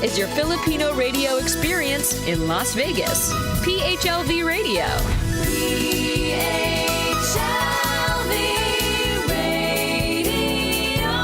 is your Filipino radio experience in Las Vegas. PHLV Radio. PHLV Radio.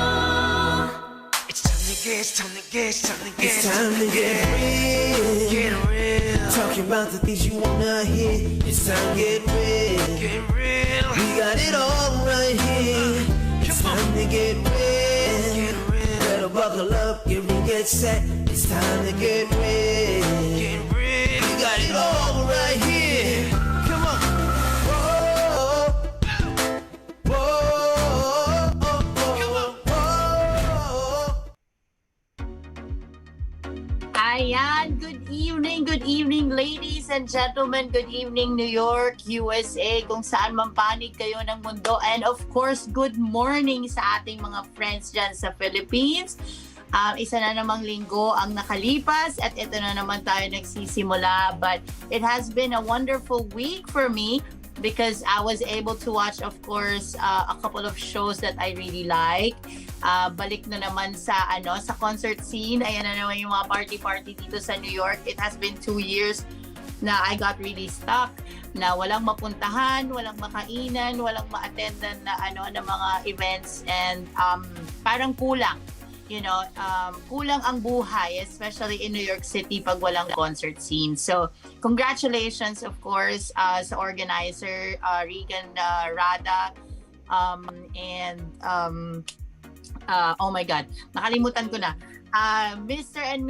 It's time to get, it's time to get, it's time to get, it's time to get real. Get real. Talking about the things you wanna hear. It's time to get real. Get real. We got it all right here. It's time to get real. Get real. Better buckle up, get real, get set. It's time to get real. Get real. We got it all right here. Come on. Whoa. Whoa. Come on. Whoa. Ayan, good evening ladies and gentlemen, good evening New York, USA, kung saan man panig kayo ng mundo, and of course, good morning sa ating mga friends dyan sa Philippines. Isa na namang linggo ang nakalipas at ito na naman tayo nagsisimula, but it has been a wonderful week for me because I was able to watch, of course, a couple of shows that I really like. Balik na naman sa sa concert scene. Ayan na naman yung mga party dito sa New York. It has been 2 years na I got really stuck, na walang mapuntahan, walang makainan, walang ma-attendan na na mga events, and parang kulang. Kulang ang buhay, especially in New York City pag walang concert scene. So, congratulations, of course, sa organizer, Regan Rada, and oh my God, nakalimutan ko na. Mr. and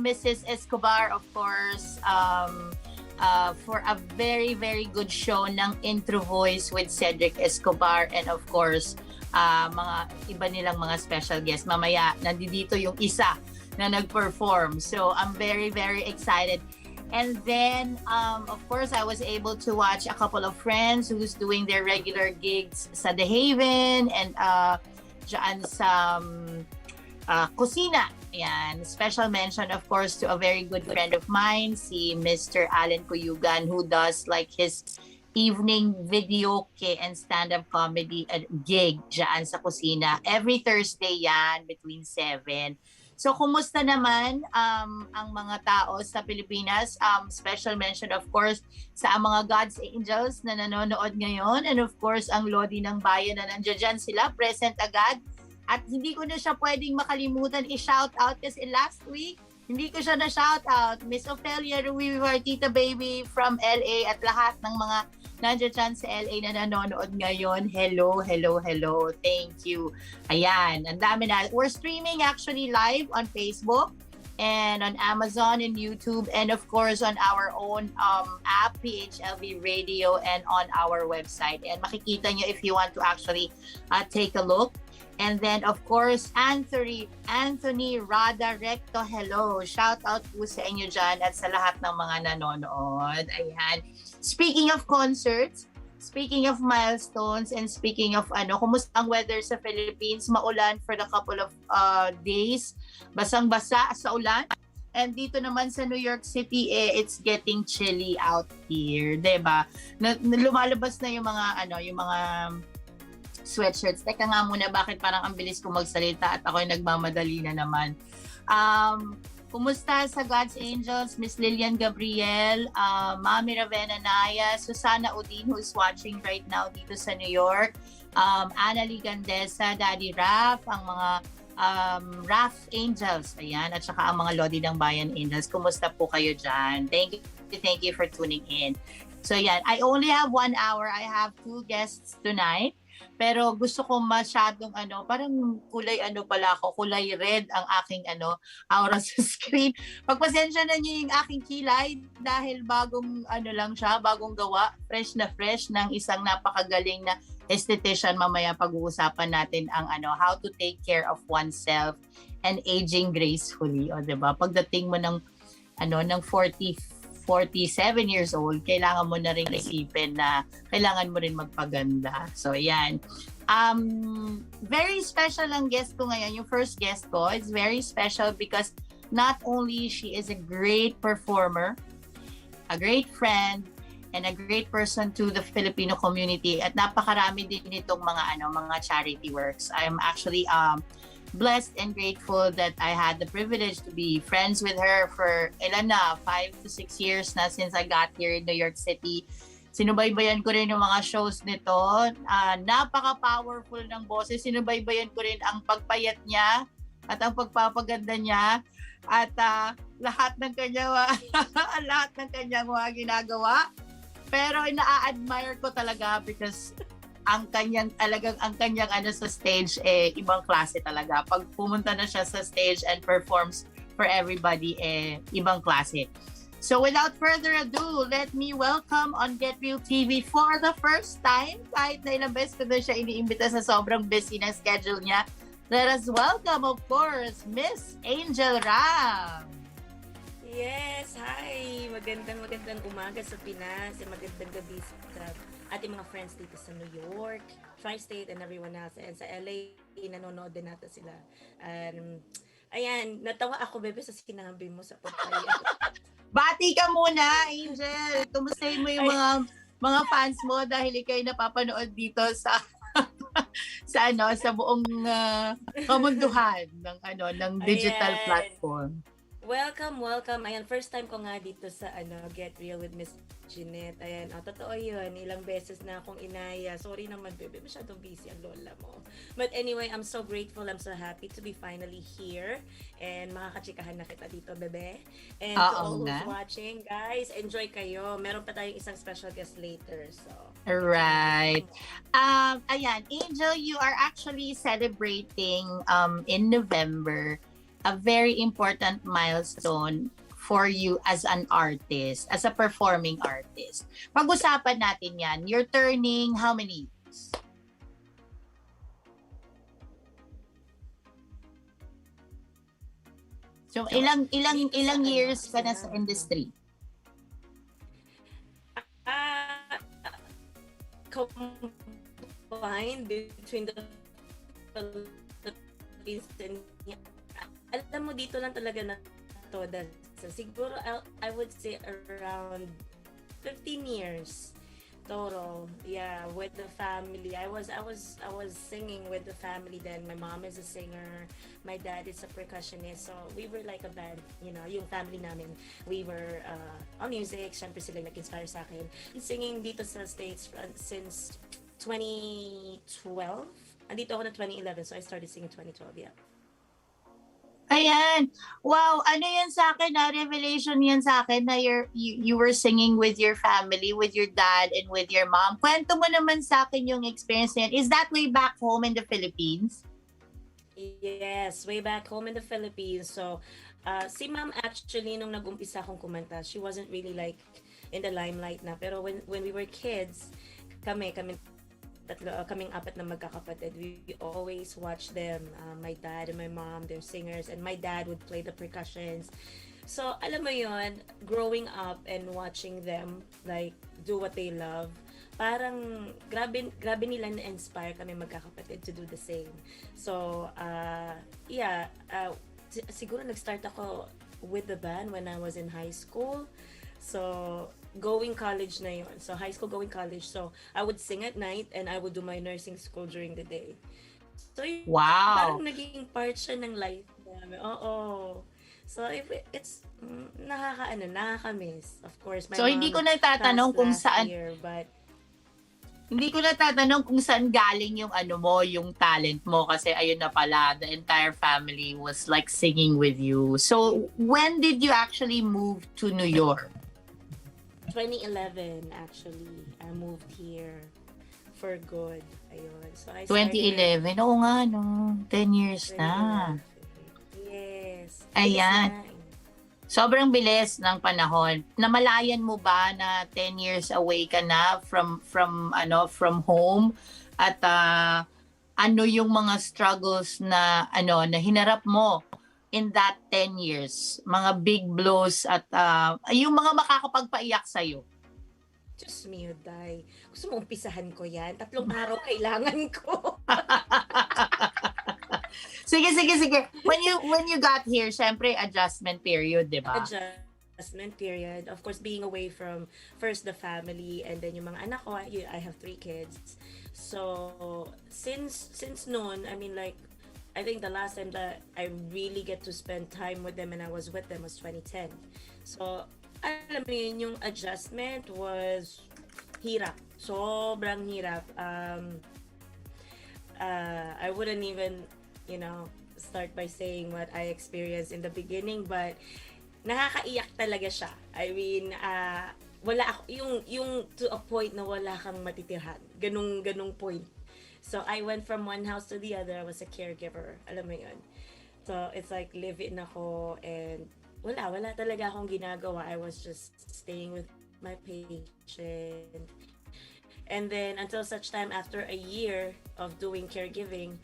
Mrs. Escobar, of course, for a very, very good show ng Intro Voice with Cedric Escobar, and of course, mga iba nilang mga special guests. Mamaya, nandito yung isa na nag-perform. So, I'm very, very excited. And then, of course, I was able to watch a couple of friends who's doing their regular gigs sa The Haven and dyan sa Kusina. Ayan. Special mention, of course, to a very good friend of mine, si Mr. Alan Cuyugan, who does like his evening video and stand-up comedy gig dyan sa Kusina. Every Thursday yan, between 7. So, kumusta naman ang mga tao sa Pilipinas? Special mention, of course, sa mga God's Angels na nanonood ngayon. And of course, ang Lodi ng Bayan na nandiyan sila, present agad. At hindi ko na siya pwedeng makalimutan i-shout out kasi last week, hindi ko siya na-shout out. Miss Ophelia Ruivar, Tita Baby from LA, at lahat ng mga nandiyan sa LA na nanonood ngayon. Hello. Thank you. Ayan, ang dami na. We're streaming actually live on Facebook and on Amazon and YouTube, and of course on our own app, PHLV Radio, and on our website. And makikita nyo if you want to actually take a look. And then, of course, Anthony Rada Recto, hello. Shout out po sa inyo dyan at sa lahat ng mga nanonood. Ayan. Speaking of concerts, speaking of milestones, and speaking of kumusta ang weather sa Philippines? Maulan for the couple of days. Basang-basa sa ulan. And dito naman sa New York City, it's getting chilly out here. Diba? Lumalabas na yung mga sweatshirts. Teka nga muna, bakit parang ang bilis ko magsalita at ako'y nagmamadali na naman. Kumusta sa God's Angels, Miss Lilian Gabriel, Mami Ravenna Naya, Susana Udin, who's watching right now dito sa New York, Annalie Gandesa, Daddy Raf, ang mga Raf Angels, ayan, at saka ang mga Lodi ng Bayan Angels. Kumusta po kayo dyan? Thank you for tuning in. So yan, I only have 1 hour. I have 2 guests tonight. Pero gusto ko masyadong parang kulay kulay red ang aking aura sa screen. Pagpasensya na niyo yung aking kilay dahil bagong lang siya, bagong gawa, fresh ng isang napakagaling na esthetician. Mamaya pag-uusapan natin ang how to take care of oneself and aging gracefully, o diba? Pagdating mo ng 47 years old, kailangan mo na rin isipin na kailangan mo rin magpaganda. So, ayan. Very special ang guest ko ngayon. Yung first guest ko, it's very special because not only she is a great performer, a great friend, and a great person to the Filipino community, at napakarami din nitong mga charity works. I'm actually blessed and grateful that I had the privilege to be friends with her for 5 to 6 years na since I got here in New York City. Sinubaybayan ko rin yung mga shows nito. Napaka-powerful ng boses. Sinubaybayan ko rin ang pagpayat niya at ang pagpapaganda niya at lahat ng kanyang lahat ng kanyang mga ginagawa. Pero ina-admire ko talaga because ang kanyang sa stage ibang klase talaga. Pag pumunta na siya sa stage and performs for everybody ibang klase. So without further ado, let me welcome on Get Real TV for the first time, kahit na ilang beses ko na siya iniimbita sa sobrang busy na schedule niya. Let us welcome, of course, Miss Angel Ram. Yes, hi! Magandang umaga sa Pinas at magandang gabi sa ating mga friends dito sa New York, Tri-State, and everyone else. And sa LA, nanonood din natin sila. Ayan, natawa ako, bebe, sa sinabi mo sa pagkaya. Bati ka muna, Angel. Kumustahin mo yung mga fans mo dahil ikay napapanood dito sa sa buong kamunduhan ng digital Ayan. platform. Welcome. Ayan, first time ko nga dito sa Get Real with Miss Jeanette. Ayan, totoo yun. Ilang beses na akong inaya. Sorry naman, bebe. Masyadong busy ang lola mo. But anyway, I'm so grateful. I'm so happy to be finally here. And makakachikahan na kita dito, bebe. And to all who's watching, guys, enjoy kayo. Meron pa tayong isang special guest later. So, alright. Ayan, Angel, you are actually celebrating in November a very important milestone for you as an artist, as a performing artist. Pag-usapan natin yan. You're turning how many years? So, ilang years ka na sa industry? Combined between the Philippines and alam mo, dito lang talaga na to. So, siguro, I would say around 15 years total. Yeah, with the family. I was singing with the family then. My mom is a singer. My dad is a percussionist. So, we were like a band, yung family namin. We were on music. Siyempre sila nag-inspire sa akin. Singing dito sa States since 2012. Andito ako na 2011. So, I started singing 2012, yeah. Ayan. Wow, ano yan sa akin revelation yan sa akin na you were singing with your family, with your dad and with your mom. Kwento mo naman sa akin yung experience yan. Is that way back home in the Philippines? Yes, way back home in the Philippines. So, si ma'am actually nung nag-umpisa akong kumanta, she wasn't really like in the limelight na. Pero when we were kids, kaming apat na magkakapatid, we always watch them. My dad and my mom, they're singers, and my dad would play the percussions. So, alam mo yon, growing up and watching them like do what they love, parang grabe nila na-inspire kami magkakapatid to do the same. So, siguro nag-start ako with the band when I was in high school. So, going college na yun. So, high school, going college. So, I would sing at night and I would do my nursing school during the day. So, wow. Parang naging part siya ng life namin. Oo. So, it's nakaka-miss. Of course, my so, mom hindi ko natatanong kung saan year, but hindi ko natatanong kung saan galing yung yung talent mo kasi ayun na pala, the entire family was like singing with you. So, when did you actually move to New York? 2011 actually. I moved here for good. Ayun. So I 2011? Oo nga, no. 10 years na. Yes. Ayan. Sobrang bilis ng panahon. Namalayan mo ba na 10 years away ka na from home at ano yung mga struggles na na hinarap mo in that 10 years? Mga big blows at yung mga makakapagpaiyak sa iyo. Diyos mio, Day. Gusto mo umpisahan ko yan? 3 araw kailangan ko. Sige. When you got here, syempre adjustment period, 'di ba? Adjustment period. Of course, being away from first the family and then yung mga anak ko, I have 3 kids. So, since noon, I mean like I think the last time that I really get to spend time with them and I was with them was 2010. So, alam mo yun, yung adjustment was hirap. Sobrang hirap. I wouldn't even, start by saying what I experienced in the beginning, but nakakaiyak talaga siya. I mean, wala ako, yung to a point na wala kang matitirhan. Ganung point. So, I went from one house to the other. I was a caregiver. Alam mo yun. So, it's like live-in ako and wala talaga akong ginagawa. I was just staying with my patient. And then, until such time, after a year of doing caregiving,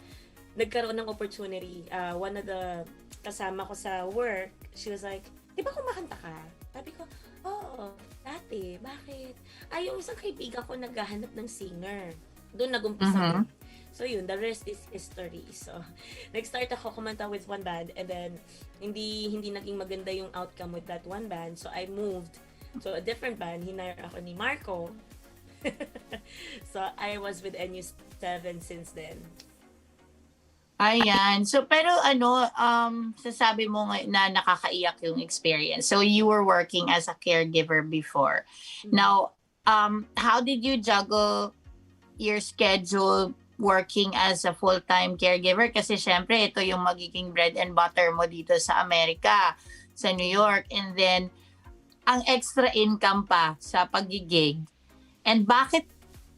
nagkaroon ng opportunity. One of the kasama ko sa work, she was like, di ba kumakanta ka? Sabi ko, oo, dati, bakit? Yung isang kaibigan ko naghahanap ng singer. Doon nag-umpisa. So yun, the rest is history. So, nag-start ako kumanta with one band and then hindi naging maganda yung outcome with that one band. So, I moved to a different band. Hinire ako ni Marco. So, I was with NU7 since then. Ayan. So, pero sasabi mo na nakakaiyak yung experience. So, you were working as a caregiver before. Now, how did you juggle your schedule working as a full-time caregiver? Kasi syempre, ito yung magiging bread and butter mo dito sa Amerika, sa New York. And then, ang extra income pa sa pagigig. And bakit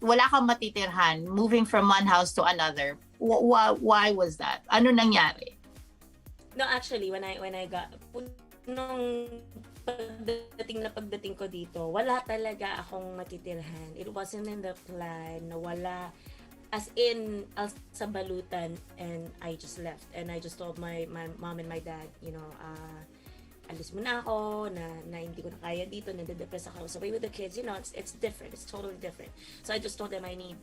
wala kang matitirhan moving from one house to another? Why was that? Ano nangyari? No, actually, when I got, nung pagdating ko dito, wala talaga akong matitirhan. It wasn't in the plan, wala, as in, sa balutan, and I just left. And I just told my mom and my dad, alis mo na ako, na hindi ko na kaya dito, nade-depress ako. So away with the kids, it's different, it's totally different. So I just told them I need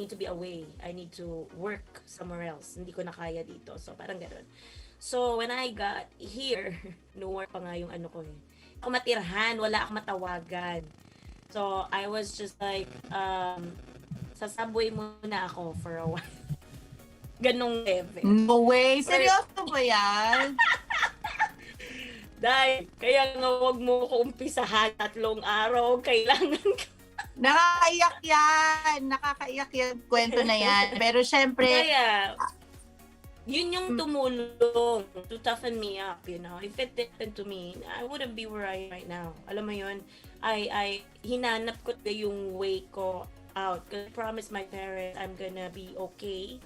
to be away, I need to work somewhere else, hindi ko na kaya dito. So parang gano'n. So when I got here, no work pa nga yung ko ako matirhan, wala akong matawagan. So I was just like, sa subway muna ako for a while. Ganong level. No way! Seryoso ba yan? Dahil, kaya nga wag mo ko umpisahan 3 araw, kailangan ka. Nakakaiyak yan, kwento na yan. Pero syempre, kaya, yun yung tumulong to toughen me up, If it happened to me, I wouldn't be where I am right now. Alam mo yun, I hinanap ko yung way ko out. Because I promised my parents I'm gonna be okay.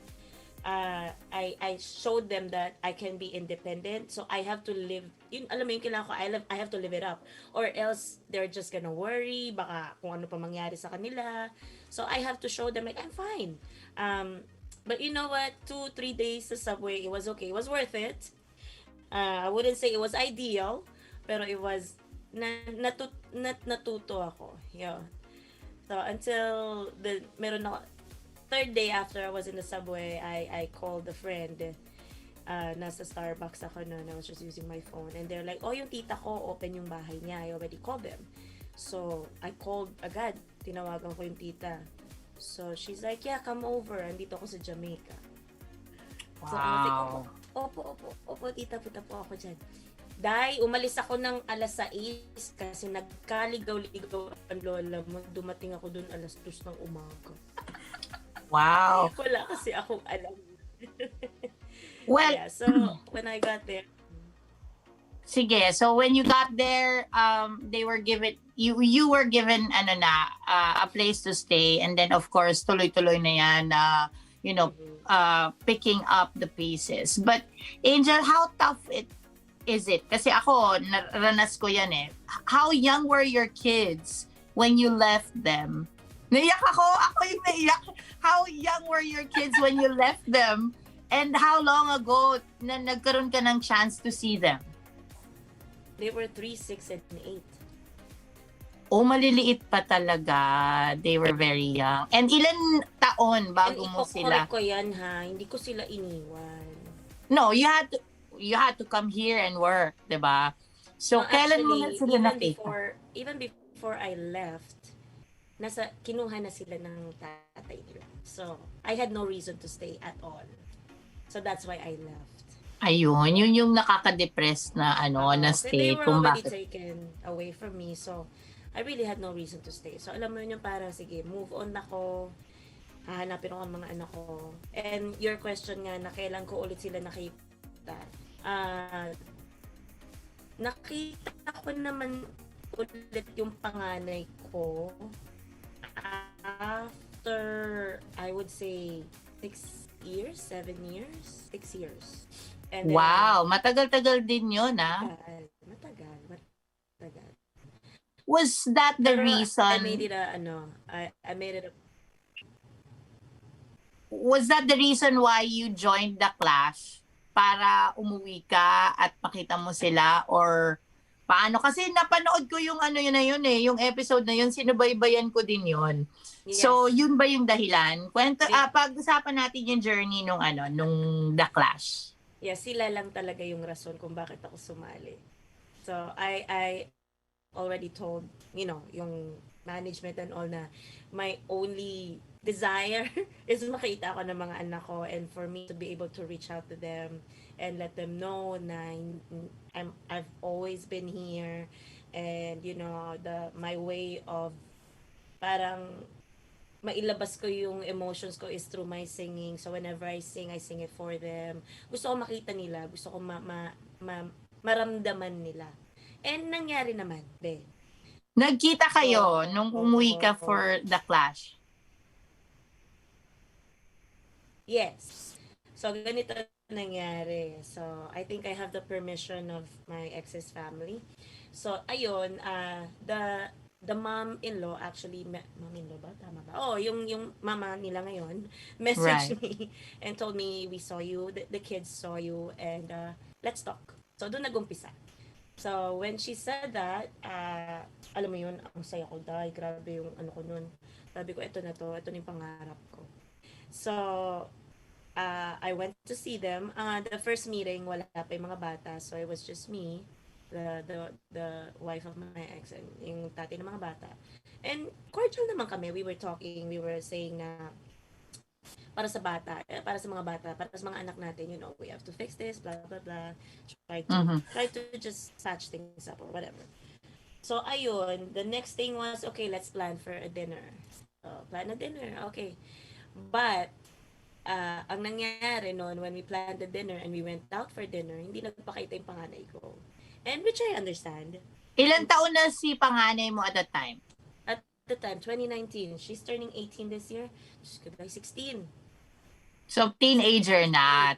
I showed them that I can be independent, so I have to live, alam mo yung kailangan ko, I have to live it up, or else they're just gonna worry, baka kung ano pa mangyari sa kanila. So I have to show them like I'm fine. But you know what, 2-3 days sa subway, it was okay, it was worth it. I wouldn't say it was ideal, pero it was, natuto ako. Yeah. So until meron ako, 3rd day after I was in the subway, I called a friend. Nasa Starbucks ako noon. I was just using my phone. And they're like, yung tita ko, open yung bahay niya. I already called them. So, I called agad. Tinawagan ko yung tita. So, she's like, yeah, come over. Andito ako sa Jamaica. wow. So, I was like, opo, tita, punta po ako dyan. Dahil, umalis ako ng alas 6 kasi nagkaligaw-ligaw ang lola mo. Dumating ako dun alas 2 ng umaga. Wow. Wala kasi akong alam. Well, yeah, so when I got there. Sige, so when you got there, they were given, you were given a place to stay, and then of course tuloy-tuloy na yan, picking up the pieces. But Angel, how tough is it? Kasi ako, naranas ko yan eh. How young were your kids when you left them? Naiyak ako yung naiyak. How young were your kids when you left them? And how long ago na nagkaroon ka ng chance to see them? They were 3, 6, and 8. Oh, maliliit pa talaga. They were very young. And ilan taon bago mo sila? And ko yan ha, hindi ko sila iniwan. No, you had to come here and work, 'di ba? So, no, kailan mo na actually, sila nakita? Even before I left, kinuha na sila ng tatay nila. So, I had no reason to stay at all. So that's why I left. Ayun, yun yung nakaka-depress na na So they state were kung already bakit. taken away from me. So I really had no reason to stay. So alam mo yun yung parang, sige, move on ako. Hahanapin ako ang mga anak ko. And your question nga na kailan ko ulit sila nakita. Ah, nakita ko naman ulit yung panganay ko after, I would say, 6 years, 7 years, 6 years. And then, Wow, matagal-tagal din yun, matagal. Was that the Pero I made reason? it a, I made it a, Was that the reason why you joined the class? Para umuwi ka at makita mo sila or paano? Kasi napanood ko yung yun na yun yung episode na yun, sinubaybayan ko din yun. So, yes. yun ba yung dahilan? Di- Pag-usapan natin yung journey nung The Clash. Yeah, sila lang talaga yung rason kung bakit ako sumali. So, I already told, yung management and all na my only desire is makita ako ng mga anak ko and for me to be able to reach out to them and let them know na I've always been here and my way of parang mailabas ko yung emotions ko is through my singing. So whenever I sing it for them. Gusto ko makita nila, gusto ko maramdaman nila. And nangyari naman, be. Nagkita kayo So, nung umuwi ka for The Clash? Yes. So, ganito nangyari. So, I think I have the permission of my ex's family. So, ayun, the mom-in-law actually, mom-in-law ba? Tama ba? Oh, yung mama nila ngayon messaged me and told me, we saw you, the kids saw you, and let's talk. So, doon nag-umpisa. So, when she said that, alam mo yun, ang saya ko, dahil grabe yung ko nun. Sabi ko, ito na yung pangarap ko. So, I went to see them. The first meeting, wala pa yung mga bata. So, it was just me, the wife of my ex, and yung tatay ng mga bata. And cordial naman kami. We were talking, we were saying na para sa mga bata, para sa mga anak natin, we have to fix this, blah, blah, blah. Try to just patch things up or whatever. So, ayun, the next thing was, okay, let's plan for a dinner. So, plan a dinner, okay. But, ang nangyari noon, when we planned the dinner and we went out for dinner, hindi nagpakita yung panganay ko. And which I understand. Ilan taon na si panganay mo at that time? At the time, 2019, she's turning 18 this year. She's gonna be 16. So, teenager na.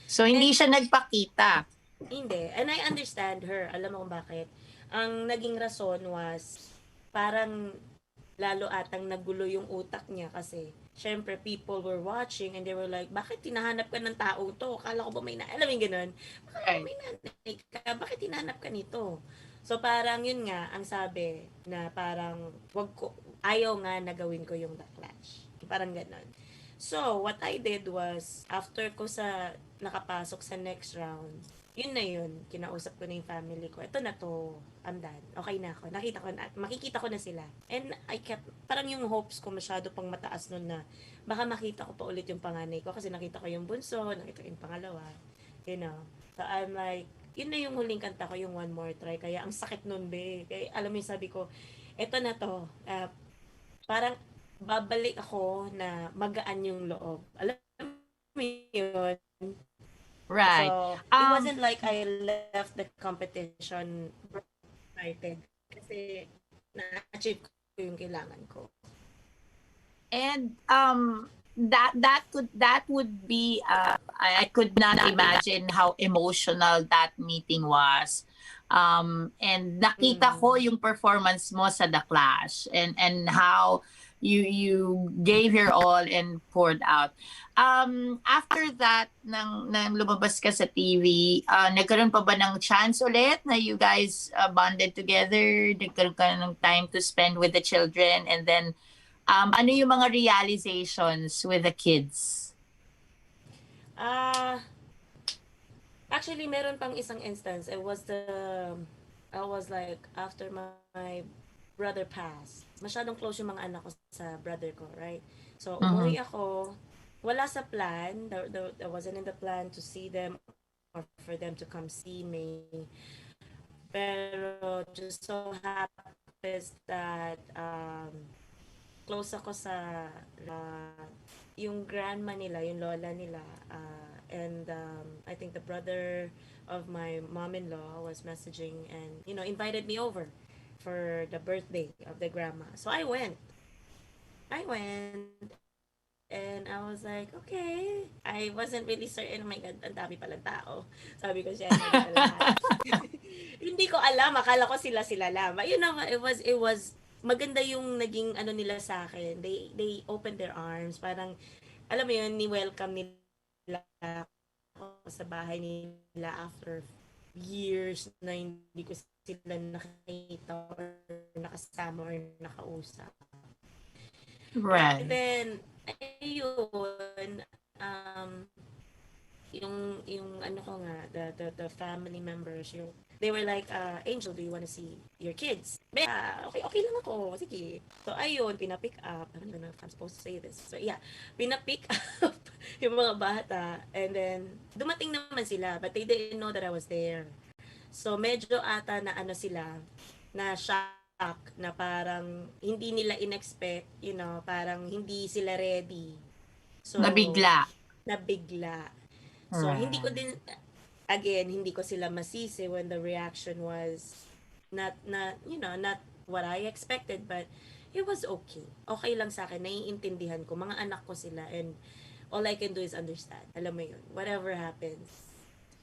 So, hindi siya nagpakita. Hindi. And I understand her. Alam mo kung bakit. Ang naging rason was, parang lalo atang nagulo yung utak niya kasi syempre people were watching and they were like, bakit tinahanap ka ng tao to? Akala ko ba may alam mo yung ganun? Akala ko may nanay ka, bakit tinahanap ka nito? So parang yun nga, ang sabi na parang ayaw nga na gawin ko yung The Clash. Parang ganun. So, what I did was, after ko nakapasok sa next round, yun na yun, kinausap ko na yung family ko. Ito na to, I'm done. Okay na ako. Makikita ko na sila. And I kept, parang yung hopes ko masyado pang mataas nun na baka makita ko pa ulit yung panganay ko kasi nakita ko yung bunso, nakita ko yung pangalawa. So I'm like, yun na yung huling kanta ko, yung One More Try. Kaya ang sakit nun, be. Kaya alam mo yung sabi ko, ito na to. Parang babalik ako na magaan yung loob. Alam mo yun? Right. So, it wasn't like I left the competition excited kasi na-achieve ko yung kailangan ko. And that would be I could not imagine how emotional that meeting was. And nakita ko yung performance mo sa The Clash and how you gave your all and poured out. After that, nang lumabas ka sa TV, nagkaroon pa ba ng chance ulit na you guys bonded together? Nagkaroon ka ng time to spend with the children? And then, ano yung mga realizations with the kids? Actually, meron pang isang instance. I was like, after my brother passed, masyadong close yung mga anak ko sa brother ko, right? So, umuwi ako, wala sa plan. There wasn't in the plan to see them or for them to come see me. Pero just so happens that close ako sa uh, yung grandma nila, yung lola nila, and I think the brother of my mom-in-law was messaging and invited me over for the birthday of the grandma. So I went and I was like, okay. I wasn't really certain, oh my God, ang dami palang tao. Sabi ko siya, nandito lahat. Hindi ko alam, akala ko sila lang. But it was maganda yung naging ano nila sa akin. They opened their arms, parang alam mo yun, ni-welcome nila ako sa bahay nila after years na hindi ko sila nakita or nakasama or nakausap. Right. And then, ayun, yung ano ko nga, the family members, they were like, Angel, do you want to see your kids? Okay lang ako, sige. So, ayun, pinapick up, I don't even know if I'm supposed to say this. So, yeah, pinapick up yung mga bata, and then, dumating naman sila, but they didn't know that I was there. So, medyo ata na ano sila, na shock, na parang hindi nila inexpect, parang hindi sila ready. So, Nabigla. So, hindi ko din, again, hindi ko sila masisi when the reaction was not what I expected, but it was okay. Okay lang sa akin, naiintindihan ko, mga anak ko sila, and all I can do is understand. Alam mo yun, whatever happens,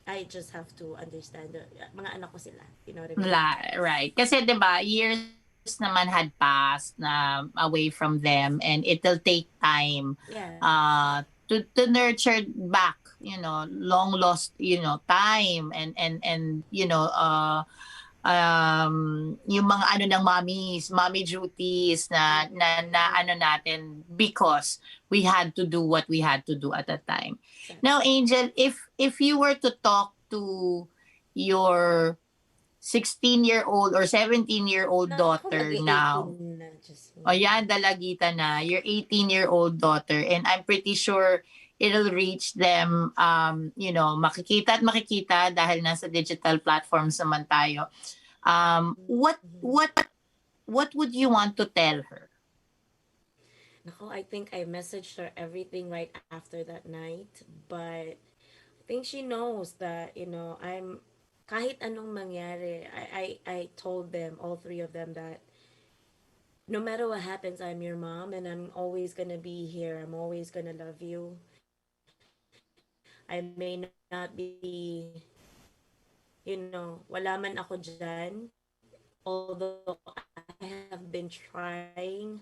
I just have to understand. Mga anak ko sila, you know what I mean? Right. Kasi 'di ba, years naman had passed na away from them, and it'll take time Yeah. To nurture back, long lost, time, and yung mga ano ng mommy duties na ano natin, because we had to do what we had to do at that time. Now, Angel, if you were to talk to your 16-year-old or 17-year-old daughter now, o yan, dalagita na, your 18-year-old daughter, and I'm pretty sure it'll reach them, makikita at makikita dahil nasa digital platforms naman tayo. What would you want to tell her? Nako, I think I messaged her everything right after that night, but I think she knows that, I'm, kahit anong mangyari, I told them, all three of them, that no matter what happens, I'm your mom, and I'm always gonna be here. I'm always gonna love you. I may not be, wala man ako dyan, although I have been trying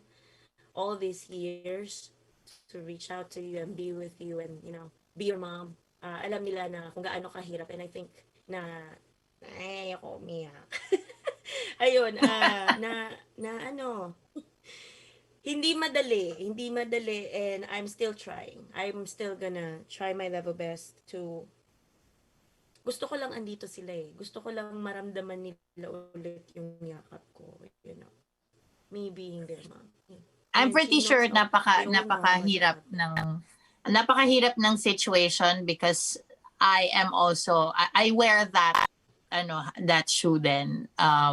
all these years to reach out to you and be with you and, be your mom. Alam nila na kung gaano kahirap, and I think na, ay, ako umiyak. Ayun, na ano, hindi madali, and I'm still trying. I'm still gonna try my level best to, gusto ko lang andito sila eh. Gusto ko lang maramdaman nila ulit yung yakap ko, me being their mom. I'm pretty sure napakahirap ng situation, because I am also, I wear that shoe then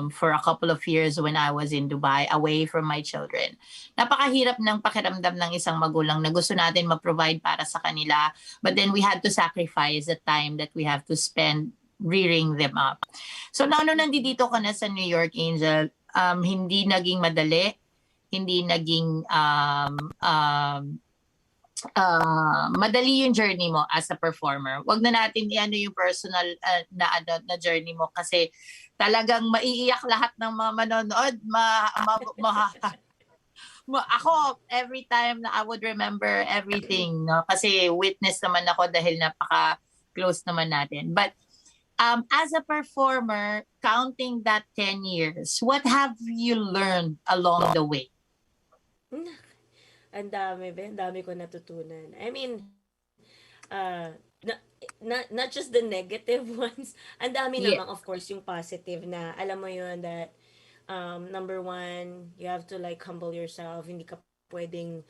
for a couple of years when I was in Dubai, away from my children. Napakahirap ng pakiramdam ng isang magulang na gusto natin ma-provide para sa kanila, but then we had to sacrifice the time that we have to spend rearing them up. So now nandito ka na sa New York, Angel, hindi naging madali, hindi naging madali yung journey mo as a performer. Wag na natin i-ano yung personal na journey mo, kasi talagang maiiyak lahat ng mga manonood. Ako, every time na I would remember everything, no? Kasi witness naman ako dahil napaka-close naman natin. But as a performer, counting that 10 years, what have you learned along the way? Ang dami ko natutunan. I mean, not just the negative ones. Ang dami namang, of course, yung positive na, alam mo yun, that, number one, you have to like humble yourself. Hindi ka pwedeng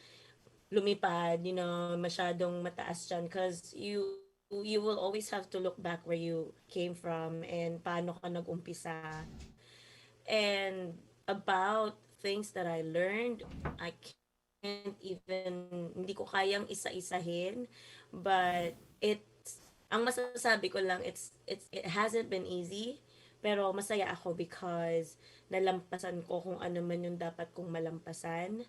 lumipad, masyadong mataas dyan, because you will always have to look back where you came from and paano ka nag-umpisa. And about things that I learned, I can't even, hindi ko kayang isa-isahin, but ang masasabi ko lang, it hasn't been easy, pero masaya ako because nalampasan ko kung ano man yung dapat kong malampasan,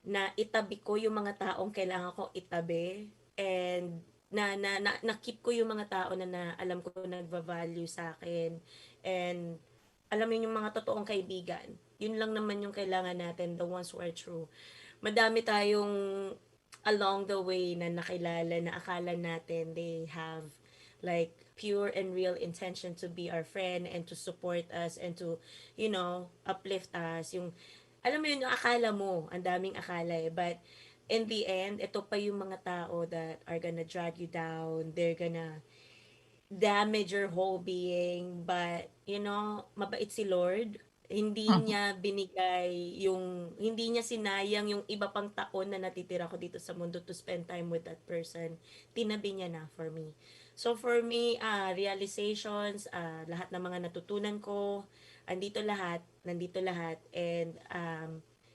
na itabi ko yung mga taong kailangan ko itabi, and na keep ko yung mga tao na alam ko nagva-value sa akin, and alam mo yung mga totoong kaibigan. Yun lang naman yung kailangan natin, the ones who are true. Madami tayong along the way na nakilala na akala natin they have like pure and real intention to be our friend and to support us and to, uplift us. Yung, alam mo yun, yung akala mo, ang daming akala eh. But in the end, ito pa yung mga tao that are gonna drag you down. They're gonna damage your whole being, but mabait si Lord. Hindi niya sinayang yung iba pang taon na natitira ko dito sa mundo to spend time with that person. Tinabi niya na for me. So for me, realizations, lahat ng mga natutunan ko, nandito lahat, and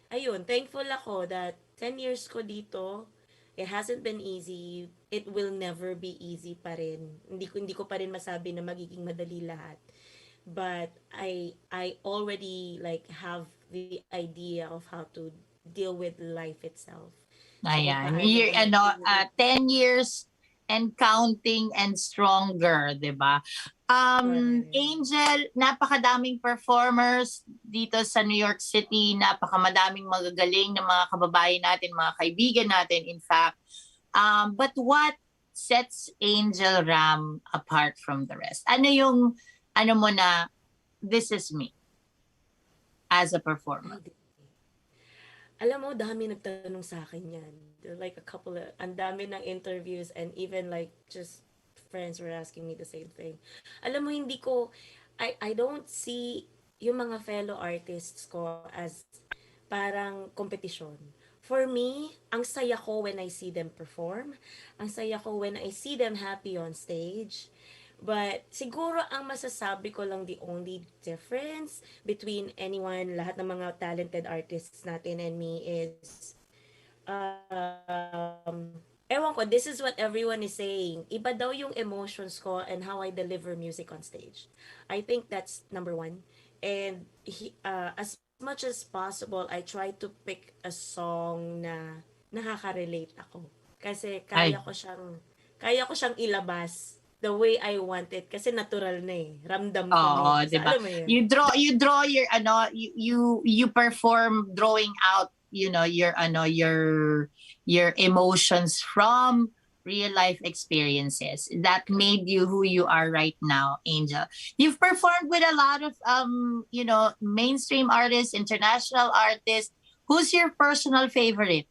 ayun, thankful ako that 10 years ko dito. It hasn't been easy. It will never be easy pa rin. Hindi ko pa rin masabi na magiging madali lahat. But I already like have the idea of how to deal with life itself. So kung Ayan. paano Year, ka mag-deal 10 years and counting and stronger, di ba? right. Angel, napakadaming performers dito sa New York City, napakamadaming magagaling na mga kababayan natin, mga kaibigan natin, in fact. But what sets Angel Ram apart from the rest? Ano yung, mo na, this is me as a performer? Alam mo, dami nagtanong sa akin yan. There are like a couple of, ang dami ng interviews, and even like just friends were asking me the same thing. Alam mo, I don't see yung mga fellow artists ko as parang kompetisyon. For me, ang saya ko when I see them perform. Ang saya ko when I see them happy on stage. But siguro ang masasabi ko lang, the only difference between lahat ng mga talented artists natin and me is, ewan ko, this is what everyone is saying. Iba daw yung emotions ko and how I deliver music on stage. I think that's number one. And as much as possible, I try to pick a song na nakaka-relate ako. Kasi kaya ko siyang ilabas the way I want it, kasi natural na eh. Ramdam ko na Oo, eh. So, di ba? alam mo yun? You draw your you perform drawing out, your emotions from real life experiences that made you who you are right now, Angel. You've performed with a lot of mainstream artists, international artists. Who's your personal favorite?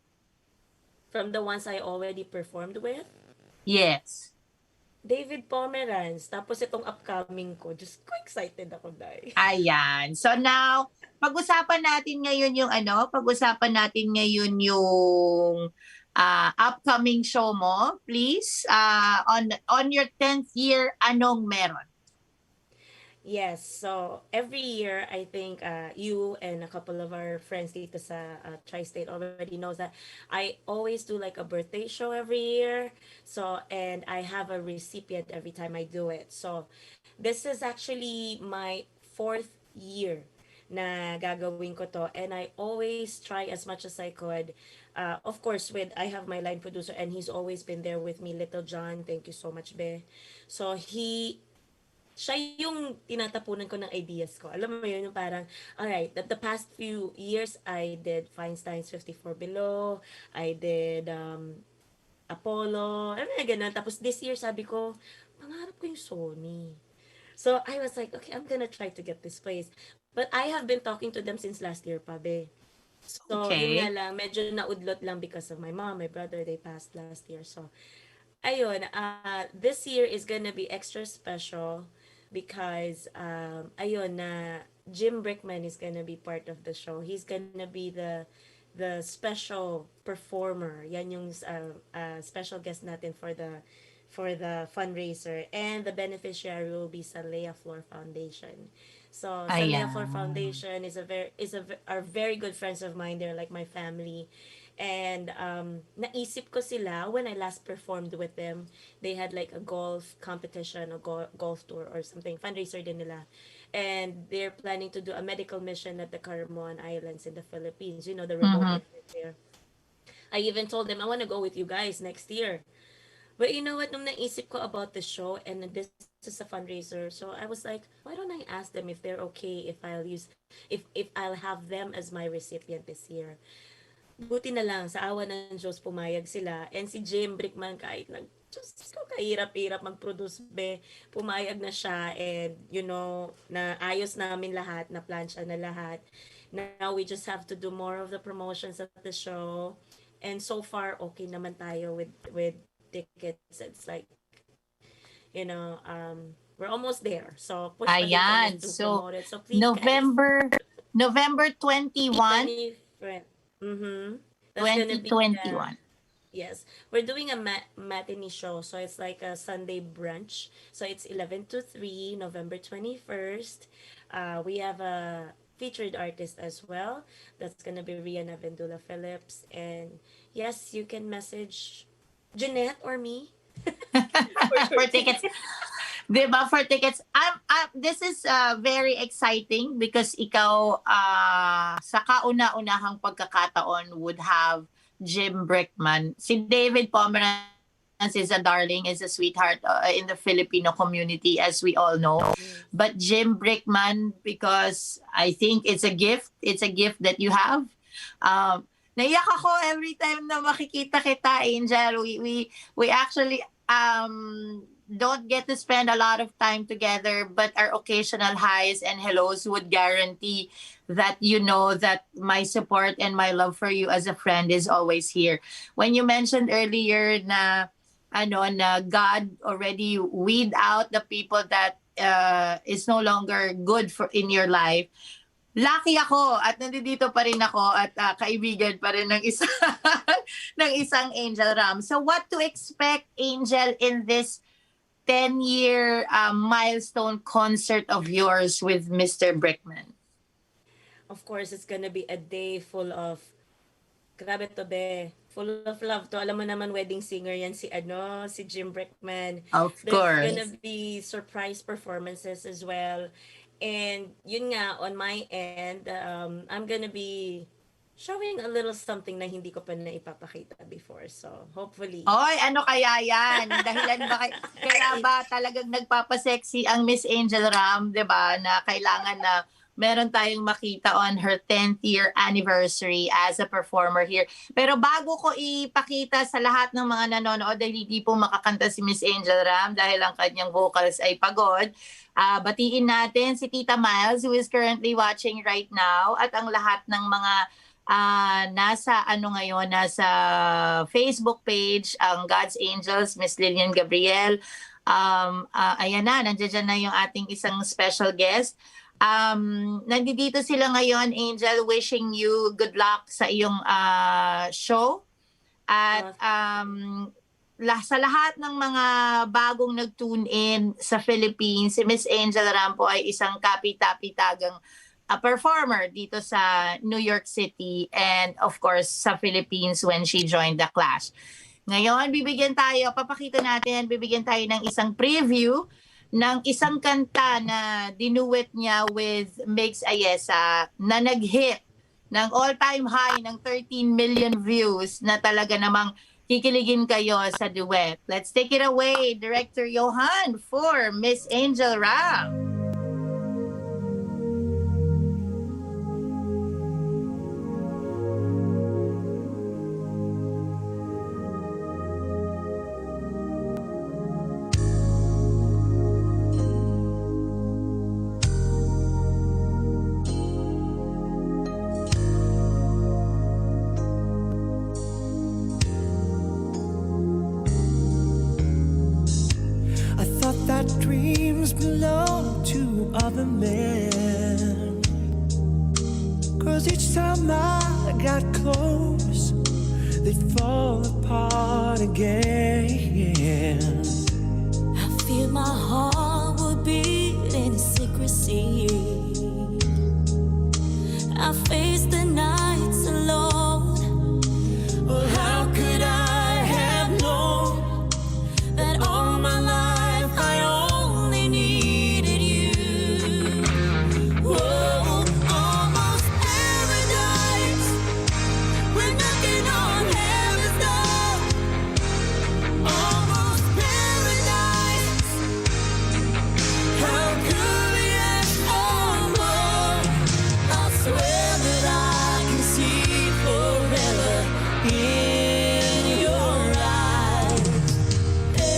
From the ones I already performed with, Yes. David Pomeranz. Tapos itong upcoming ko, just ko excited ako, dahil. Ayan. So now, pag-usapan natin ngayon yung upcoming show mo, please. On your 10th year, anong meron? Yes, so every year I think you and a couple of our friends dito sa Tri-State already knows that I always do like a birthday show every year. So, and I have a recipient every time I do it. So, this is actually my 4th year na gagawin ko to, and I always try as much as I could. Of course, I have my line producer, and he's always been there with me, Little John. Thank you so much, Be. So, siya yung tinatapunan ko ng ideas ko. Alam mo yun, yung parang, alright, the past few years, I did Feinstein's 54 Below, I did Apollo, alam mo ganun. Tapos this year, sabi ko, pangarap ko yung Sony. So, I was like, okay, I'm gonna try to get this place. But I have been talking to them since last year pa, be. So, yun nga Okay. lang, medyo naudlot lang because of my mom, my brother, they passed last year. So, ayun, this year is gonna be extra special because, ayun, na Jim Brickman is gonna be part of the show. He's gonna be the the special performer. Yan yung special guest natin for the fundraiser, and the beneficiary will be sa Lea Flor Foundation. So sa Lea Flor Foundation are very good friends of mine. They're like my family. And naisip ko sila when I last performed with them. They had like a golf competition, a golf tour or something, fundraiser din nila. And they're planning to do a medical mission at the Caramoan Islands in the Philippines. You know, the remote areas there. I even told them, I want to go with you guys next year. But you know what, nung naisip ko about the show and this is a fundraiser, so I was like, why don't I ask them if they're okay if I'll have them as my recipient this year. Buti na lang, sa awa ng Diyos, pumayag sila. And si Jim Brickman, kahit Diyos ko, kahirap-hirap mag-produce, pumayag na siya. And, you know, na ayos namin lahat, na plancha na lahat. Now, we just have to do more of the promotions of the show. And so far, okay naman tayo with tickets. It's like, you know, we're almost there. So, push pa din kami to promote it. So, please, November 21. That's 2021. Yes, we're doing a matinee show, so it's like a Sunday brunch. So it's 11 to 3, November 21st. We have a featured artist as well. That's gonna be Rihanna Vendula Phillips. And yes, you can message Jeanette or me for tickets. Diba, for tickets. This is very exciting because ikaw sa kauna-unahang pagkakataon would have Jim Brickman. Si David Pomeranz is a darling, is a sweetheart in the Filipino community, as we all know. But Jim Brickman, because I think it's a gift that you have. Naiyak ako every time na makikita kita, Angel. We actually don't get to spend a lot of time together, but our occasional highs and hellos would guarantee that you know that my support and my love for you as a friend is always here. When you mentioned earlier na God already weed out the people that is no longer good for in your life, lucky ako at nandito pa rin ako at kaibigan pa rin ng isang Angel Ram. So what to expect, Angel, in this 10-year milestone concert of yours with Mr. Brickman? Of course, it's gonna be a day full of, grabe to full of love to. Alam mo naman, wedding singer yan si Jim Brickman. Of course. There's gonna be surprise performances as well. And yun nga, on my end, I'm gonna be showing a little something na hindi ko pa na ipapakita before. So, hopefully. Oy, ano kaya yan? Dahilan ba kaya ba talagang nagpapasexy ang Miss Angel Ram, 'di ba? Na kailangan na meron tayong makita on her 10th year anniversary as a performer here. Pero bago ko ipakita sa lahat ng mga nanonood dahil hindi po makakanta si Miss Angel Ram dahil ang kanyang vocals ay pagod, batiin natin si Tita Miles who is currently watching right now at ang lahat ng mga nasa Facebook page ang God's Angels, Miss Lillian Gabriel. Ayan na, nandiyan na yung ating isang special guest. Nandito sila ngayon, Angel, wishing you good luck sa iyong show. At sa lahat ng mga bagong nag-tune in sa Philippines, si Miss Angel Rampo ay isang kapitapitagang performer dito sa New York City and of course sa Philippines when she joined the Clash. Ngayon, bibigyan tayo ng isang preview ng isang kanta na dinuet niya with Migs Ayesa na nag-hit ng all-time high ng 13 million views na talaga namang kikiligin kayo sa duet. Let's take it away, Director Johan, for Miss Angel Ram. Dreams belong to other men, 'cause each time I got close, they'd fall apart again. I feel my heart would beat in secrecy. I face the nights alone. Well, how could I have known That all my life I only needed you. Whoa, almost paradise. We're knocking on heaven's door. Almost paradise. how could we ask for more? I swear that I can see forever in your eyes. Paradise.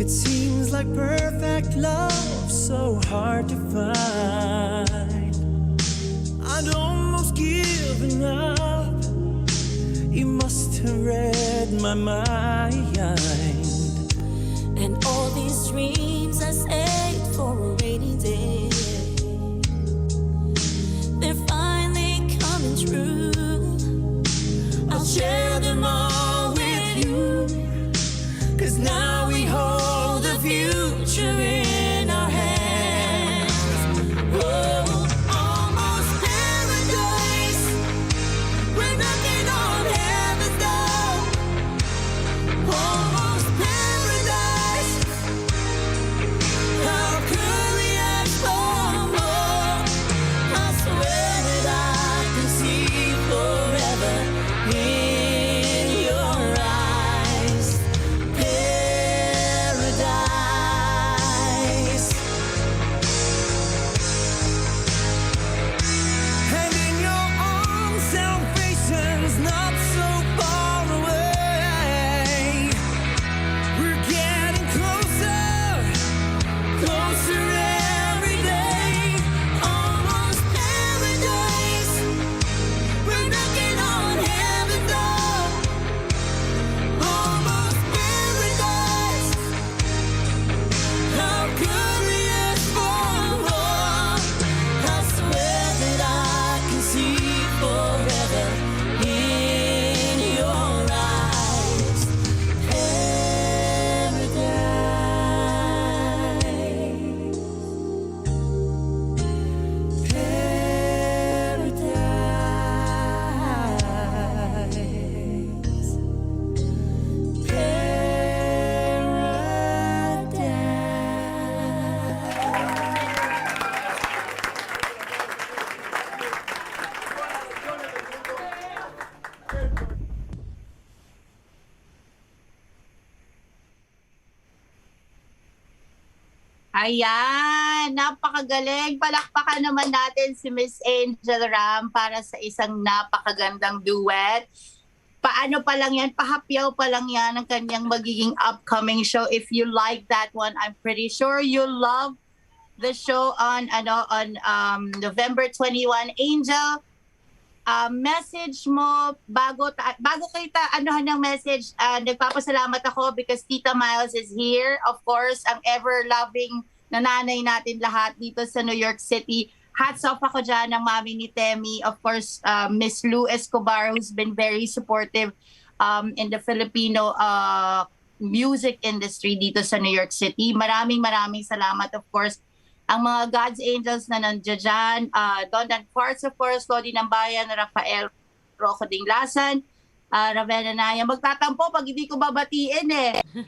It seems like perfect love, so hard to find. I'd almost given up. You must have read my mind. And all these dreams I saved for a rainy day, they're finally coming true. I'll share them all with you, 'cause now we hold the future in our hands. Oh, almost paradise. We're knocking on heaven's door. Almost paradise. How could we ask for more? I swear that I can see forever in your eyes. Paradise. And in your arms, salvation's not so far away. We're getting closer, closer every day. Almost paradise. We're knocking on heaven's door. Almost paradise. How could we ask for more? I swear that I can see forever in your eyes. Paradise. Ayan, napakagaling. Palakpakan naman natin si Miss Angel Ram para sa isang napakagandang duet. Paano pa lang yan, pahapyaw pa lang yan ang kanyang magiging upcoming show. If you like that one, I'm pretty sure you'll love the show on November 21. Angel, message mo bago kita anuhan ng message, nagpapasalamat ako because Tita Miles is here, of course, ang ever loving nanay natin lahat dito sa New York City. Hats off ako dyan ng mami ni Temi, of course, Miss Lou Escobar, who's been very supportive in the Filipino music industry dito sa New York City. Maraming salamat, of course, ang mga God's Angels na nandiyan dyan, Don Dan Quartz, of course, Lodi ng Bayan, Rafael Rocco Dinglasan, Ravenna Naya. Magtatampo pag hindi ko babatiin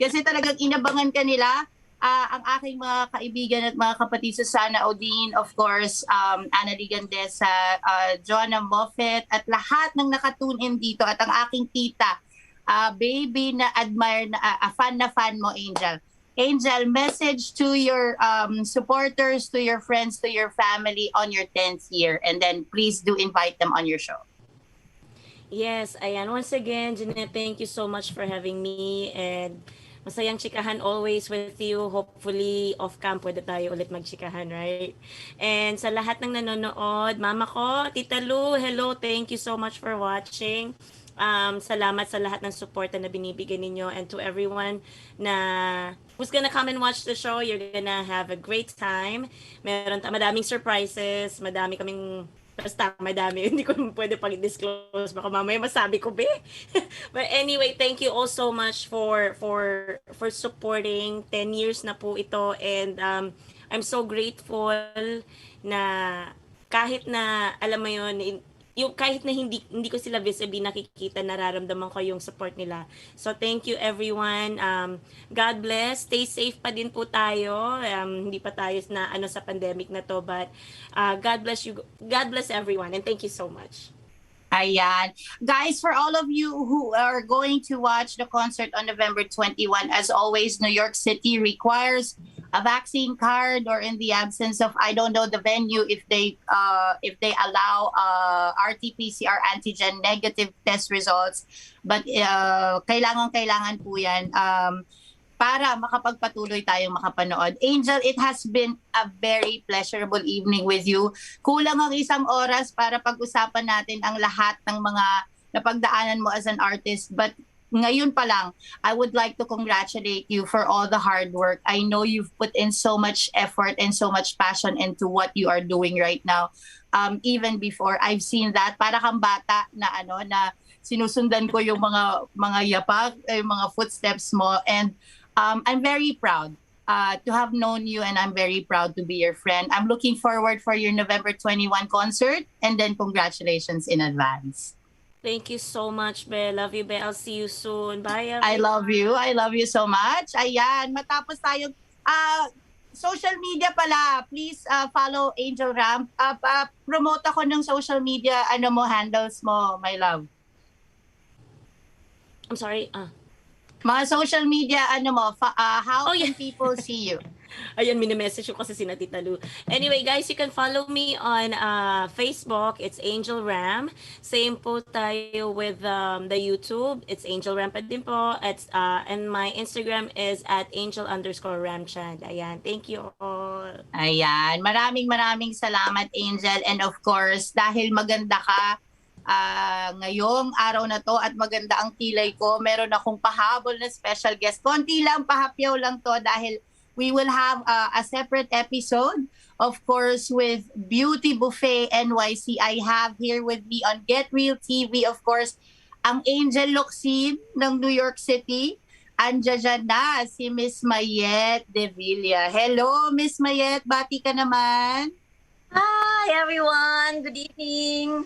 kasi talagang inabangan ka nila. Ang aking mga kaibigan at mga kapatid, Susana Odin, of course, Anna Ligandesa, Joanna Moffett, at lahat ng nakatune in dito, at ang aking tita, baby na admire, fan mo, Angel. Angel, message to your supporters, to your friends, to your family on your 10th year, and then please do invite them on your show. Yes, ayan. Once again, Jeanette, thank you so much for having me, and masayang chikahan always with you. Hopefully, off-cam pwede tayo ulit magchikahan, right? And sa lahat ng nanonood, mama ko, Tita Lu, hello, thank you so much for watching. Salamat sa lahat ng suporta na binibigyan ninyo, and to everyone na who's gonna come and watch the show, you're gonna have a great time. Madaming surprises, madami. Hindi ko pwede pag-disclose. Baka mamaya masabi ko, be. But anyway, thank you all so much for supporting. 10 years na po ito, and I'm so grateful na kahit na, alam mo yun, yung kahit na hindi ko sila visibly nakikita, nararamdaman ko yung support nila. So thank you everyone. God bless. Stay safe pa din po tayo. Hindi pa tayo na sa pandemic na to, but God bless you. God bless everyone, and thank you so much. Ayan. Guys, for all of you who are going to watch the concert on November 21, as always, New York City requires a vaccine card, or in the absence of, I don't know the venue, if they allow RT-PCR antigen negative test results. But kailangan po yan para makapagpatuloy tayong makapanood. Angel, it has been a very pleasurable evening with you. Kulang ang isang oras para pag-usapan natin ang lahat ng mga napagdaanan mo as an artist. But ngayon pa lang, I would like to congratulate you for all the hard work. I know you've put in so much effort and so much passion into what you are doing right now. Even before, I've seen that. Para kang bata na na sinusundan ko yung mga yapak, yung mga footsteps mo, and I'm very proud to have known you, and I'm very proud to be your friend. I'm looking forward for your November 21 concert, and then congratulations in advance. Thank you so much, Be. Love you, Be. I'll see you soon. Bye, everyone. I love you. I love you so much. Ayan, matapos tayo. Social media pala, please follow Angel Ram. Promote ako ng social media, handles mo, my love. I'm sorry. Mga social media, how can people see you? Ayan, mini-message ko kasi si Tita Lu. Anyway, guys, you can follow me on Facebook. It's Angel Ram. Same po tayo with the YouTube. It's Angel Ram pa din po. And my Instagram is at angel_ramchand. Ayan, thank you all. Ayan, maraming salamat, Angel. And of course, dahil maganda ka, ngayong araw na to at maganda ang kilay ko, meron akong pahabol na special guest. Konti lang, pahapyaw lang to, dahil we will have a separate episode, of course, with Beauty Buffet NYC. I have here with me on Get Real TV, of course, ang Angel Locsin ng New York City. Andiyan na si Miss Mayette de Villa. Hello, Miss Mayette. Bati ka naman. Hi, everyone. Good evening.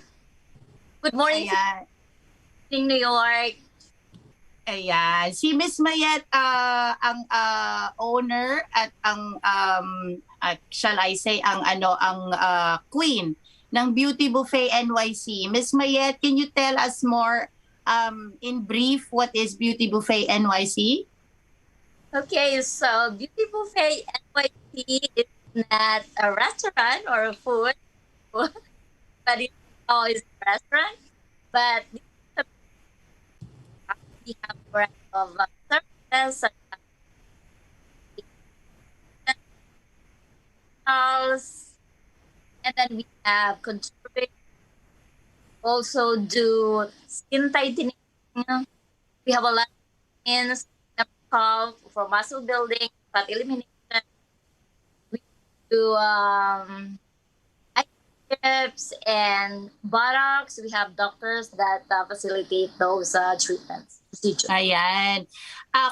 Good morning, New York. Ayan. Si Miss Mayette, ang owner at ang, shall I say, ang queen ng Beauty Buffet NYC. Miss Mayette, can you tell us more in brief what is Beauty Buffet NYC? Okay, so Beauty Buffet NYC is not a restaurant or a food, but it's always a restaurant. But we have a variety of services such as and then we have conserving, also do skin tightening. We have a lot of things for muscle building, fat elimination. We do strips and buttocks. We have doctors that facilitate those treatments. Ayan.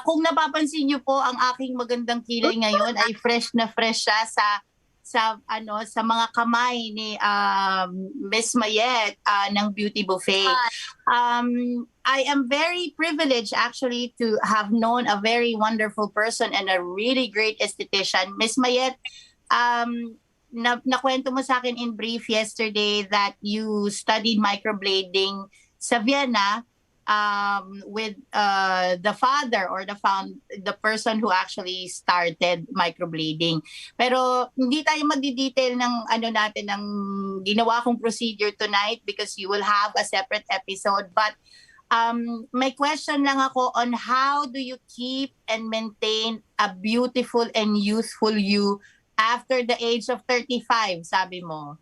Kung napapansin niyo po, ang aking magandang kilay ngayon ay fresh na fresh siya sa mga kamay ni Miss Mayette ng Beauty Buffet. I am very privileged actually to have known a very wonderful person and a really great esthetician. Miss Mayette, nakwento mo sa akin in brief yesterday that you studied microblading sa Vienna with the father or the person who actually started microblading. Pero hindi tayo magdi-detail ng ng ginawa kong procedure tonight because you will have a separate episode. But may question lang ako on how do you keep and maintain a beautiful and youthful you after the age of 35, sabi mo?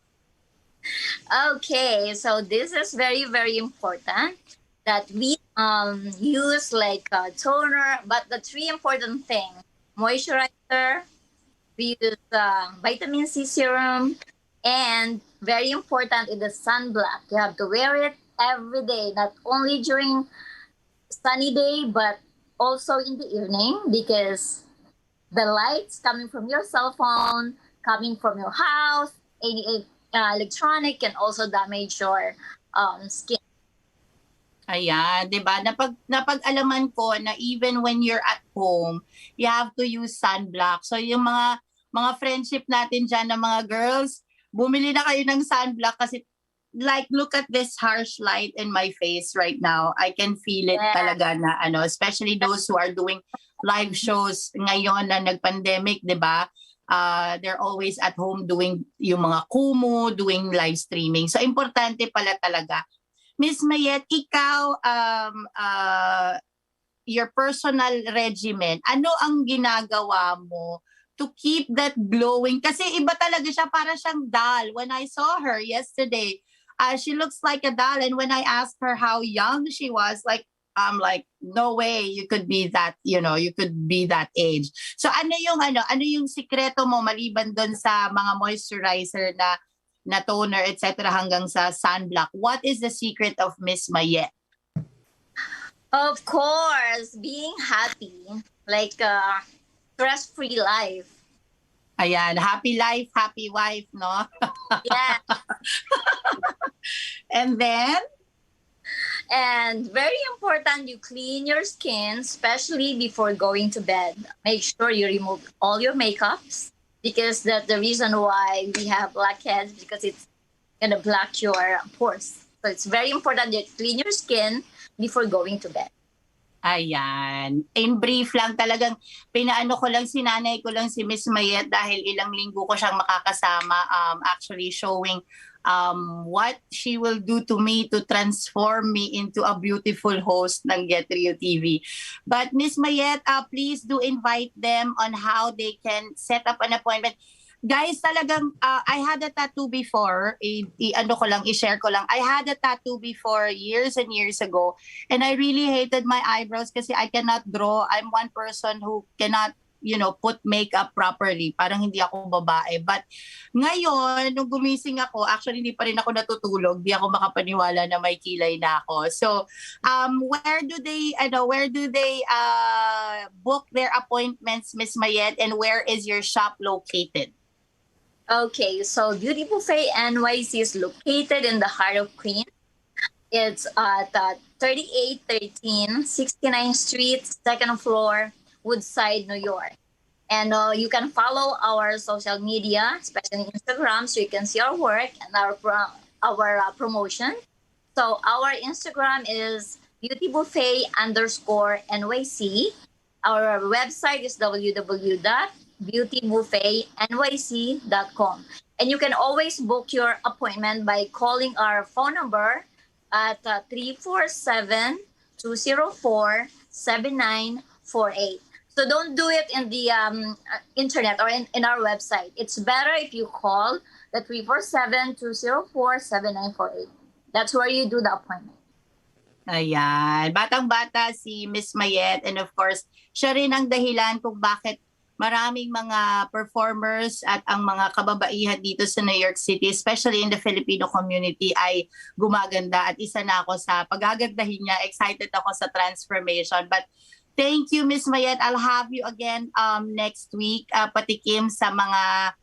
Okay, so this is very, very important that we use like toner, but the three important thing: moisturizer, we use vitamin C serum, and very important is the sunblock. You have to wear it every day, not only during sunny day, but also in the evening, because the lights coming from your cell phone, coming from your house, any electronic can also damage your skin. Ayan, 'di ba? Napag-alaman ko na even when you're at home, you have to use sunblock. So yung mga friendship natin diyan ng mga girls, bumili na kayo ng sunblock kasi like look at this harsh light in my face right now. I can feel it talaga na especially those who are doing live shows ngayon na nag-pandemic, 'di ba? They're always at home doing yung mga Kumu, doing live streaming. So importante pala talaga. Miss Mayette, ikaw, your personal regimen, ano ang ginagawa mo to keep that glowing? Kasi iba talaga siya, para siyang doll. When I saw her yesterday, she looks like a doll. And when I asked her how young she was, I'm like, no way you could be that, you could be that age. So ano yung sikreto mo maliban doon sa mga moisturizer na toner, etc. hanggang sa sunblock? What is the secret of Miss Mayette? Of course, being happy, like stress-free life. Ayan, happy life, happy wife, no? Yeah. And then? And very important, you clean your skin, especially before going to bed. Make sure you remove all your makeups, because that's the reason why we have blackheads, because it's gonna block your pores. So it's very important that you clean your skin before going to bed. Ayan. In brief lang, talagang pinaano ko lang, sinanay ko lang si Miss Mayette dahil ilang linggo ko siyang makakasama, actually showing what she will do to me to transform me into a beautiful host ng Get Rio TV. But Miss Mayette, please do invite them on how they can set up an appointment. Guys, talagang I had a tattoo before. I-share ko lang. I had a tattoo before years and years ago, and I really hated my eyebrows kasi I cannot draw. I'm one person who cannot put makeup properly. Parang hindi ako babae. But ngayon, nung gumising ako, actually hindi pa rin ako natutulog. Di ako makapaniwala na may kilay na ako. So, where do they book their appointments, Miss Mayette, and where is your shop located? Okay, so Beauty Buffet NYC is located in the heart of Queens. It's at 3813 69th Street, second floor, Woodside, New York. And you can follow our social media, especially Instagram, so you can see our work and our promotion. So our Instagram is beautybuffet_NYC. Our website is www.beautybuffetnyc.com. And you can always book your appointment by calling our phone number at 347-204-7948. So don't do it in the internet or in our website. It's better if you call the 347-204-7948. That's where you do the appointment. Ayan. Batang-bata si Miss Mayette, and of course, siya rin ang dahilan kung bakit maraming mga performers at ang mga kababaihan dito sa New York City, especially in the Filipino community, ay gumaganda. At isa na ako sa pagagandahin niya. Excited ako sa transformation. But thank you, Miss Mayette. I'll have you again next week, patikim sa mga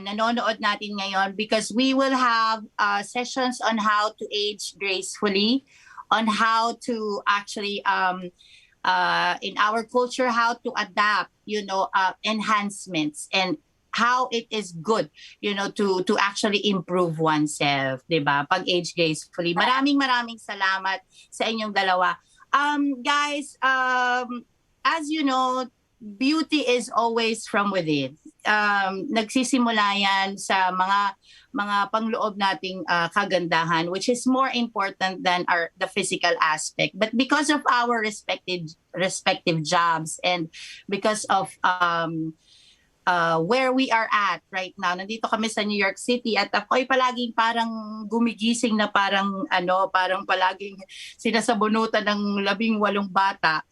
nanonood natin ngayon, because we will have sessions on how to age gracefully, on how to actually in our culture, how to adapt, enhancements, and how it is good, to actually improve oneself, 'di ba? Pag age gracefully. Maraming salamat sa inyong dalawa. Guys, as you know, beauty is always from within. Nagsisimula yan sa mga pangloob nating kagandahan, which is more important than the physical aspect. But because of our respective jobs, and because of where we are at right now. Nandito kami sa New York City at ako'y palaging parang gumigising na parang palaging sinasabunutan ng 18 bata.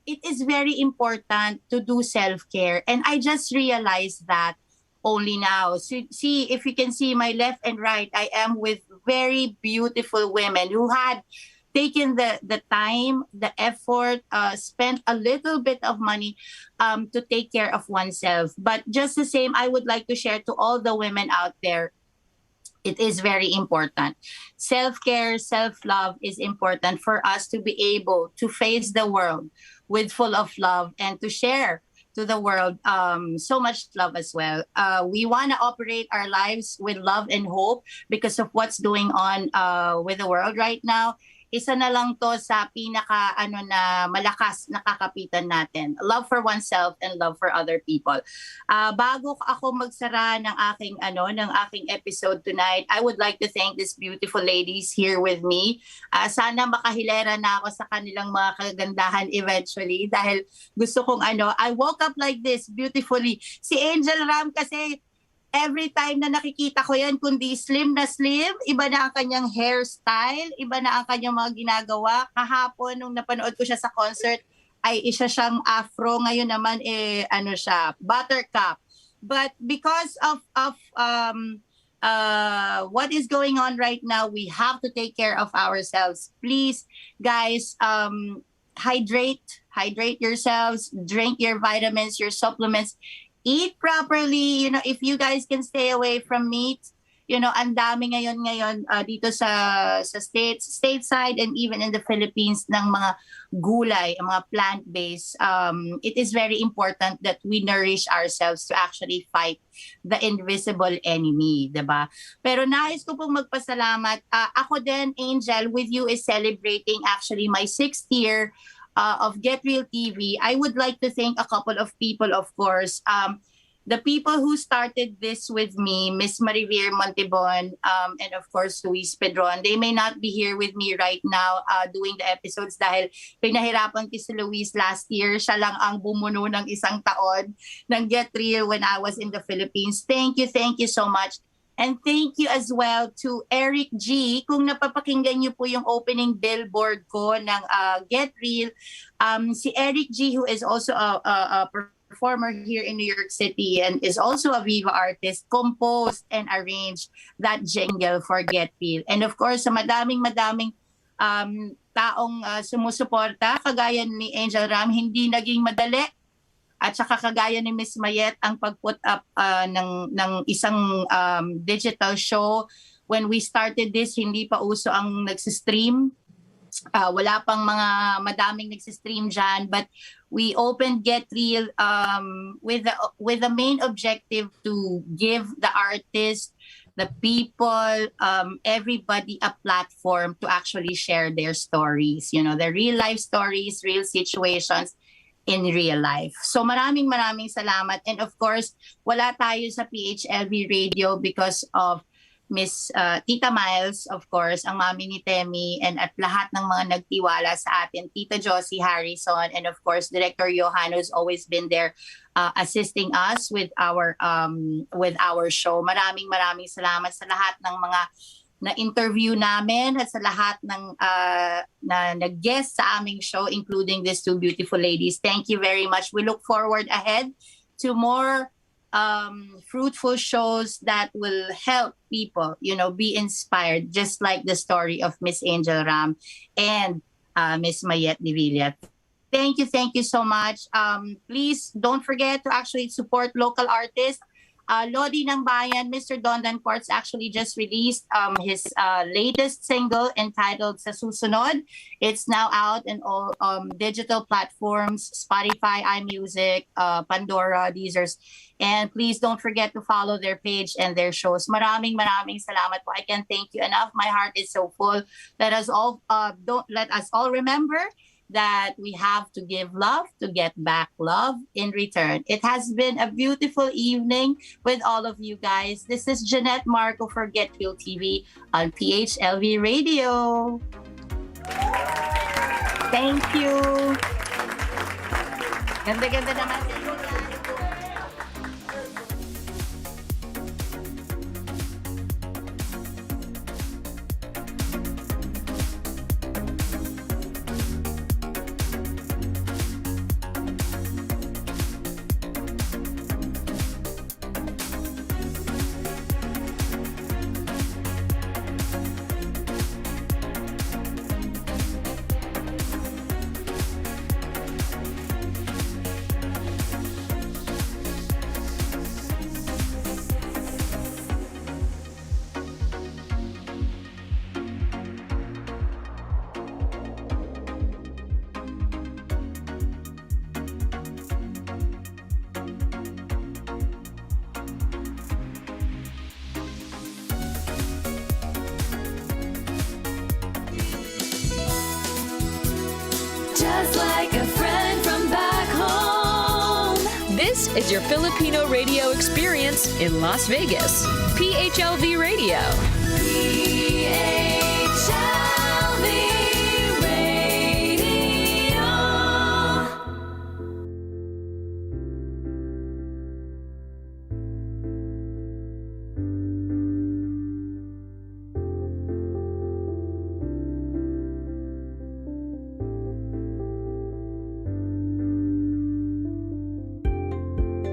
It is very important to do self-care, and I just realized that only now. See, if you can see my left and right, I am with very beautiful women who had taken the time, the effort, spent a little bit of money to take care of oneself. But just the same, I would like to share to all the women out there, it is very important. Self-care, self-love is important for us to be able to face the world with full of love and to share to the world so much love as well. We want to operate our lives with love and hope because of what's going on with the world right now. Isa na lang to sa pinaka na malakas na kakapitan natin. Love for oneself and love for other people. Bago ako magsara ng aking episode tonight, I would like to thank these beautiful ladies here with me. Sana makahilera na ako sa kanilang mga kagandahan eventually dahil gusto kong I woke up like this beautifully. Si Angel Ram kasi every time na nakikita ko yan, kundi slim na slim, iba na ang kanyang hairstyle, iba na ang kanyang mga ginagawa. Kahapon, nung napanood ko siya sa concert, ay isa siyang afro. Ngayon naman, siya, buttercup. But because of what is going on right now, we have to take care of ourselves. Please, guys, hydrate yourselves, drink your vitamins, your supplements, eat properly. If you guys can stay away from meat, ang dami ngayon dito sa stateside and even in the Philippines ng mga gulay, mga plant-based. It is very important that we nourish ourselves to actually fight the invisible enemy, diba? Pero nais ko pong magpasalamat. Ako din, Angel, with you is celebrating actually my 6th year of Get Real TV. I would like to thank a couple of people, of course. The people who started this with me, Miss Marivier Montebon, and of course, Luis Pedron. They may not be here with me right now doing the episodes dahil pinahirapan ko si Luis last year. Siya lang ang bumuno ng 1 taon ng Get Real when I was in the Philippines. Thank you so much. And thank you as well to Eric G. Kung napapakinggan niyo po yung opening billboard ko ng Get Real, si Eric G, who is also a performer here in New York City and is also a Viva artist, composed and arranged that jingle for Get Real. And of course, sa madaming taong sumusuporta, kagaya ni Angel Ram, hindi naging madali. At saka kagaya ni Miss Mayette ang pag-put up ng isang digital show. When we started this, hindi pa uso ang nagsistream. Wala pang mga madaming nagsistream dyan. But we opened Get Real with the main objective to give the artists, the people, everybody a platform to actually share their stories. Their real life stories, real situations in real life. So maraming salamat. And of course, wala tayo sa PHLV Radio because of Miss Tita Miles, of course, ang mami ni Temi, and at lahat ng mga nagtiwala sa atin, Tita Josie Harrison, and of course, Director Johan, who's always been there assisting us with our show. Maraming salamat sa lahat ng mga na-interview namin at sa lahat ng na nag-guest sa aming show, including these 2 beautiful ladies. Thank you very much. We look forward ahead to more fruitful shows that will help people, be inspired, just like the story of Miss Angel Ram and Miss Mayette Divilla. Thank you so much. Please don't forget to actually support local artists. Lodi ng Bayan, Mr. Don Dancorts actually just released his latest single entitled Sa Susunod. It's now out in all digital platforms, Spotify, iMusic, Pandora, Deezers. And please don't forget to follow their page and their shows. Maraming salamat po. I can't thank you enough. My heart is so full. Let us all remember that we have to give love to get back love in return. It has been a beautiful evening with all of you guys. This is Jeanette Marco for Get Real TV on PHLV Radio. Thank you. Ganda naman sa inyo. is your Filipino radio experience in Las Vegas. PHLV Radio.